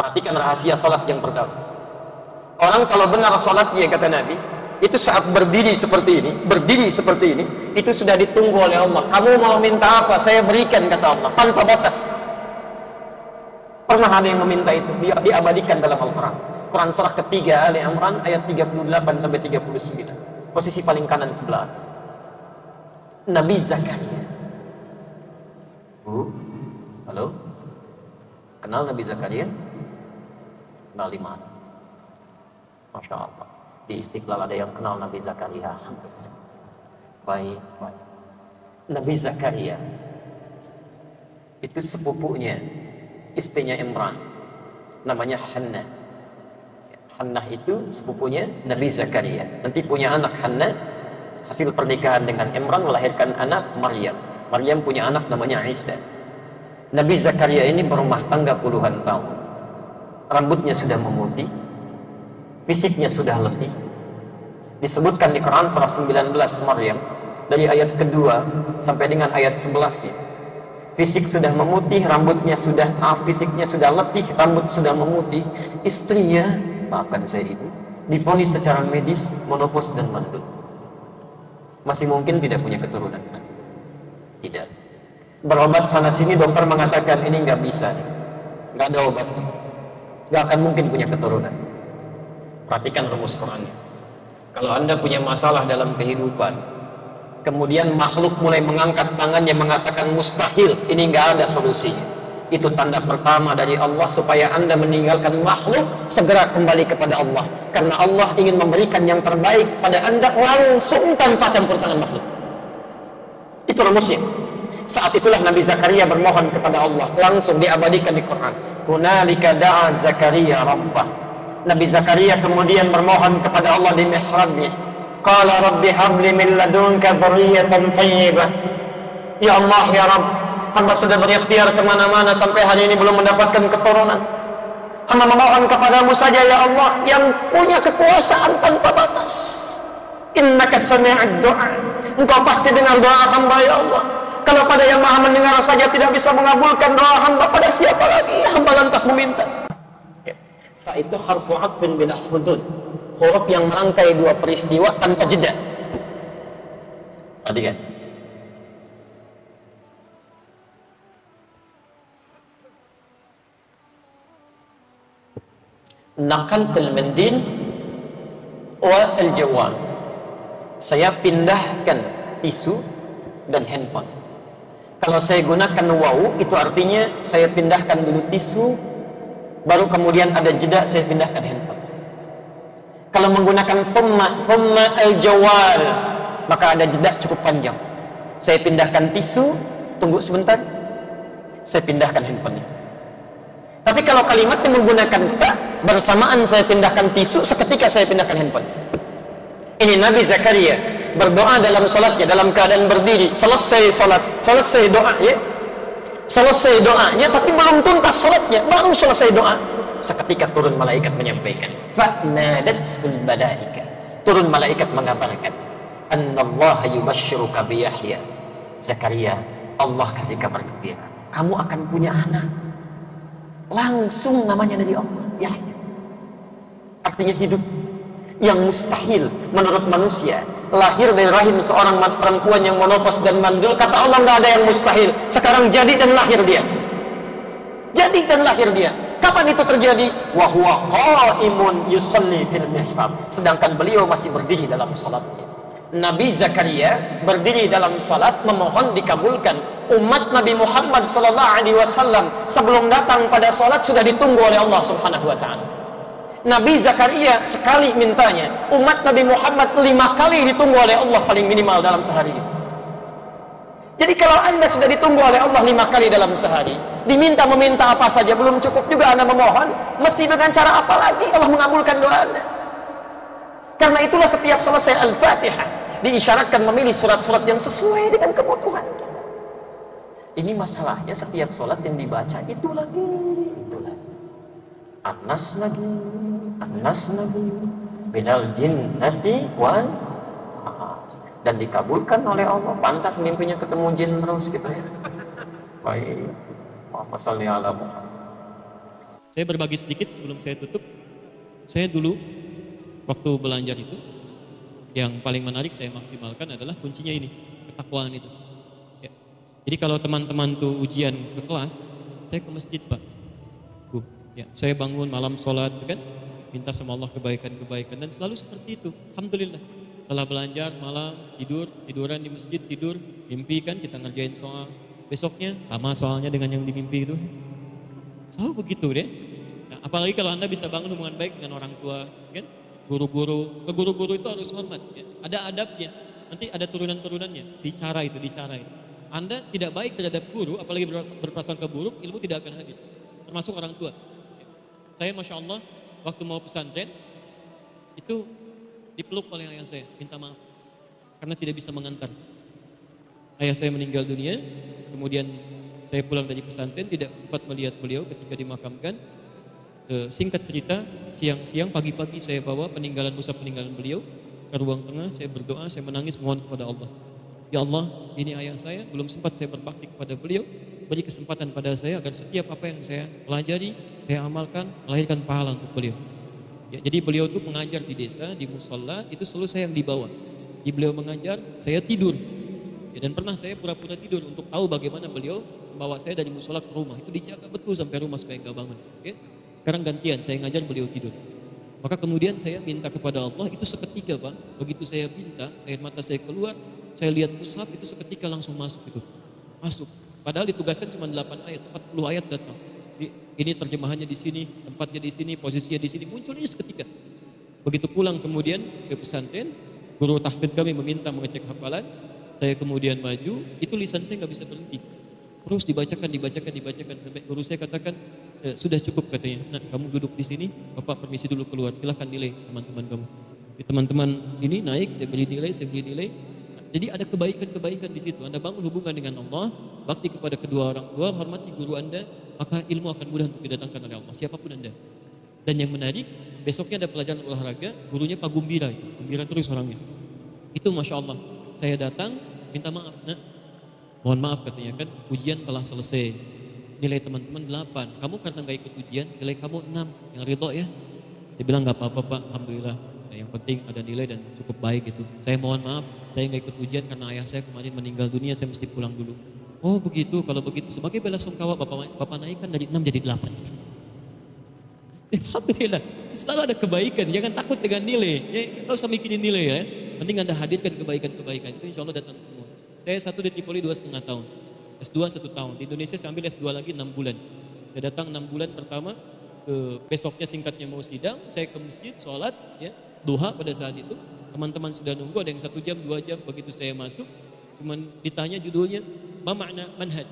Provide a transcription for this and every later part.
Perhatikan rahasia salat yang pertama. Orang kalau benar salatnya, kata Nabi, itu saat berdiri seperti ini, itu sudah ditunggu oleh Allah. Kamu mau minta apa? Saya berikan, kata Allah, tanpa batas. Pernah ada yang meminta itu, dia diabadikan dalam Al-Quran. Quran surah ketiga Ali Imran ayat 38 sampai 39. Posisi paling kanan sebelah atas. Nabi Zakaria. Halo? Kenal Nabi Zakaria? Kenal di mana? Masya Allah. Di Istiqlal ada yang kenal Nabi Zakaria. Baik. Nabi Zakaria itu sepupunya istrinya Imran, namanya Hannah. Hannah itu sepupunya Nabi Zakaria. Nanti punya anak Hannah, hasil pernikahan dengan Imran melahirkan anak Maryam. Maryam punya anak namanya Isa. Nabi Zakaria ini berumah tangga puluhan tahun. Rambutnya sudah memutih, fisiknya sudah letih. Disebutkan di Quran surah 19 Maryam dari ayat kedua sampai dengan ayat 11. Fisik sudah memutih, rambutnya sudah fisiknya sudah letih, rambut sudah memutih. Istrinya, maafkan saya itu, divonis secara medis menopause dan mandul. Masih mungkin tidak punya keturunan? Tidak. Berobat sana sini, dokter mengatakan ini nggak bisa, nggak ada obat, nggak akan mungkin punya keturunan. Perhatikan rumus Qurannya. Kalau Anda punya masalah dalam kehidupan, kemudian makhluk mulai mengangkat tangannya mengatakan mustahil, ini nggak ada solusinya, itu tanda pertama dari Allah supaya Anda meninggalkan makhluk, segera kembali kepada Allah, karena Allah ingin memberikan yang terbaik pada Anda langsung tanpa campur tangan makhluk. Itu rumusnya. Saat itulah Nabi Zakaria bermohon kepada Allah, langsung diabadikan di Quran. Hunalika da'a Zakaria rabbah. Nabi Zakaria kemudian bermohon kepada Allah di mihrabnya. Qala rabbi habli min ladunka dzurriyyatan thayyibah. Ya Allah, ya Rabb, hamba sudah berikhtiar kemana-mana sampai hari ini belum mendapatkan keturunan. Hamba memohon kepadamu saja, ya Allah, yang punya kekuasaan tanpa batas. Innaka sami'ud du'a. Engkau pasti dengar doa hamba, ya Allah. Kalau pada yang maha mendengar saja tidak bisa mengabulkan doa hamba, pada siapa lagi hamba lantas meminta? Fa itu harfu 'atfin bila hudud, huruf yang merangkai dua peristiwa tanpa jeda. Tadi kan? Naqaltul mandil wa al-jawal. Saya pindahkan tisu dan handphone. Kalau saya gunakan waw, itu artinya saya pindahkan dulu tisu, baru kemudian ada jeda saya pindahkan handphone. Kalau menggunakan thumma al-jawal, maka ada jeda cukup panjang. Saya pindahkan tisu, tunggu sebentar, saya pindahkan handphonenya. Tapi kalau kalimatnya menggunakan fa, bersamaan saya pindahkan tisu, seketika saya pindahkan handphone. Ini Nabi Zakaria berdoa dalam salatnya, dalam keadaan berdiri. Selesai salat, selesai doa, ya. Selesai doanya, tapi belum tuntas salatnya, baru selesai doa. Seketika turun malaikat menyampaikan, fa'nadatul malaika. Turun malaikat mengabarkan, annallaha yubashshiruka bi Yahya. Zakaria, Allah kasih kabar gembira, kamu akan punya anak. Langsung namanya dari Allah, Yahya. Artinya hidup. Yang mustahil menurut manusia, lahir dari rahim seorang perempuan yang monofos dan mandul, kata Allah nggak ada yang mustahil. Sekarang jadi dan lahir dia. Jadi dan lahir dia. Kapan itu terjadi? Wa huwa qaimun yusalli fil mihrab. Sedangkan beliau masih berdiri dalam salatnya. Nabi Zakaria berdiri dalam salat memohon dikabulkan. Umat Nabi Muhammad SAW sebelum datang pada salat sudah ditunggu oleh Allah Subhanahu wa taala. Nabi Zakaria sekali mintanya, umat Nabi Muhammad 5 kali ditunggu oleh Allah paling minimal dalam sehari. Jadi kalau Anda sudah ditunggu oleh Allah 5 kali dalam sehari, meminta apa saja belum cukup juga Anda memohon, mesti dengan cara apa lagi Allah mengabulkan doa Anda? Karena itulah setiap selesai Al-Fatihah diisyaratkan memilih surat-surat yang sesuai dengan kebutuhan. Ini masalahnya setiap sholat yang dibaca itu lagi. Anas lagi minal jinnati wal dan dikabulkan oleh Allah. Pantas mimpinya ketemu jin terus gitu ya. Baik. Apa salli ala Muhammad. Saya berbagi sedikit sebelum saya tutup. Saya dulu waktu belajar itu, yang paling menarik saya maksimalkan adalah kuncinya ini, ketakwaan itu. Ya. Jadi kalau teman-teman tuh ujian ke kelas, saya ke masjid Pak. Ya, saya bangun malam sholat, kan, minta sama Allah kebaikan-kebaikan dan selalu seperti itu. Alhamdulillah. Setelah belajar malam tiduran di masjid, tidur, mimpi kan kita ngerjain soal. Besoknya sama soalnya dengan yang dimimpi itu. Selalu begitu deh. Nah, apalagi kalau Anda bisa bangun hubungan baik dengan orang tua, kan? Guru-guru, ke guru-guru itu harus hormat, ya. Ada adabnya. Nanti ada turunan-turunannya. Dicara itu. Anda tidak baik terhadap guru, apalagi berprasangka buruk, ilmu tidak akan hadir. Termasuk orang tua. Ya. Saya Masya Allah, waktu mau pesantren, itu dipeluk oleh ayah saya, minta maaf. Karena tidak bisa mengantar. Ayah saya meninggal dunia, kemudian saya pulang dari pesantren, tidak sempat melihat beliau ketika dimakamkan. Singkat cerita, siang-siang pagi-pagi saya bawa peninggalan beliau ke ruang tengah, saya berdoa, saya menangis mohon kepada Allah. Ya Allah, ini ayah saya, belum sempat saya berbakti kepada beliau, beri kesempatan pada saya agar setiap apa yang saya pelajari, saya amalkan, melahirkan pahala untuk beliau. Ya, jadi beliau itu mengajar di desa, di musola, itu selalu saya yang dibawa. Di beliau mengajar, saya tidur. Ya, dan pernah saya pura-pura tidur untuk tahu bagaimana beliau membawa saya dari musola ke rumah. Itu dijaga betul sampai rumah supaya nggak bangun. Okay? Sekarang gantian, saya ngajar beliau tidur. Maka kemudian saya minta kepada Allah, itu seketika Pak. Begitu saya minta, air mata saya keluar, saya lihat mushaf itu seketika langsung masuk itu. Masuk. Padahal ditugaskan cuma 8 ayat, 40 ayat datang. Ini terjemahannya di sini, tempatnya di sini, posisinya di sini, munculnya seketika. Begitu pulang kemudian ke pesantren, guru tahfidz kami meminta mengecek hafalan, saya kemudian maju, itu lisan saya nggak bisa berhenti. Terus dibacakan sampai guru saya katakan, sudah cukup katanya. Nah, kamu duduk di sini, Bapak permisi dulu keluar, silahkan nilai teman-teman kamu. Teman-teman ini naik, saya beri nilai. Nah, jadi ada kebaikan-kebaikan di situ. Anda bangun hubungan dengan Allah, bakti kepada kedua orang tua, hormati guru Anda, maka ilmu akan mudah untuk didatangkan oleh Allah, siapapun Anda. Dan yang menarik, besoknya ada pelajaran olahraga, gurunya Pak Gumbira, gembira terus orangnya. Itu Masya Allah, saya datang, minta maaf, nah, mohon maaf katanya kan, ujian telah selesai, nilai teman-teman 8, kamu karena gak ikut ujian, nilai kamu 6, yang ridho ya. Saya bilang gak apa-apa Pak, Alhamdulillah, nah, yang penting ada nilai dan cukup baik itu. Saya mohon maaf, saya gak ikut ujian karena ayah saya kemarin meninggal dunia, saya mesti pulang dulu. Oh begitu, kalau begitu sebagai bela sungkawa Bapak naikkan dari 6 jadi 8. Alhamdulillah, selalu ada kebaikan, jangan takut dengan nilai. Ya, gak usah mikirin nilai ya. Penting Anda hadirkan kebaikan-kebaikan, itu insya Allah datang semua. Saya S1 di Tripoli 2,5 tahun, S2 1 tahun. Di Indonesia saya ambil S2 lagi 6 bulan. Saya datang 6 bulan pertama, besoknya singkatnya mau sidang, saya ke masjid, sholat, ya, duha pada saat itu. Teman-teman sudah nunggu, ada yang 1 jam, 2 jam, begitu saya masuk, cuman ditanya judulnya, ma makna manhaj?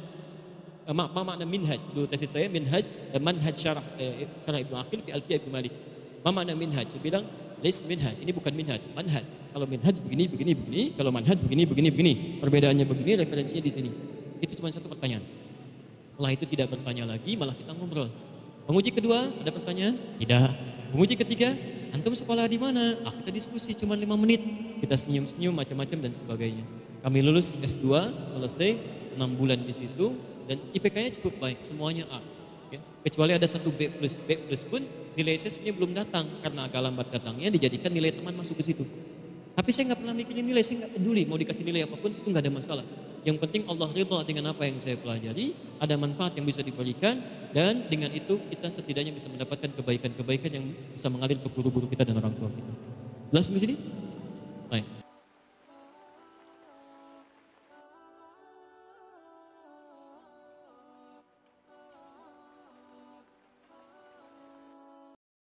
Ma makna minhaj? Dulu tesis saya minhaj dan manhaj syarah Ibnu Aqil fi Alfiyah Ibnu Malik. Ma makna minhaj? Saya bilang, lais minhaj, ini bukan minhaj, manhaj. Kalau minhaj begini, kalau manhaj begini. Perbedaannya begini, referensinya di sini. Itu cuma satu pertanyaan. Setelah itu tidak bertanya lagi, malah kita ngobrol. Penguji kedua, ada pertanyaan? Tidak. Penguji ketiga, antum sekolah di mana? Kita diskusi cuma 5 menit. Kita senyum-senyum macam-macam dan sebagainya. Kami lulus S2, selesai 6 bulan di situ dan IPK-nya cukup baik, semuanya A. Ya. Kecuali ada 1 B+. B+ pun nilai SSP-nya belum datang karena agak lambat datangnya, dijadikan nilai teman masuk ke situ. Tapi saya nggak pernah mikirin nilai, saya nggak peduli mau dikasih nilai apapun itu nggak ada masalah. Yang penting Allah ridha dengan apa yang saya pelajari, ada manfaat yang bisa diberikan dan dengan itu kita setidaknya bisa mendapatkan kebaikan-kebaikan yang bisa mengalir ke guru-guru kita dan orang tua kita. Jelas di sini?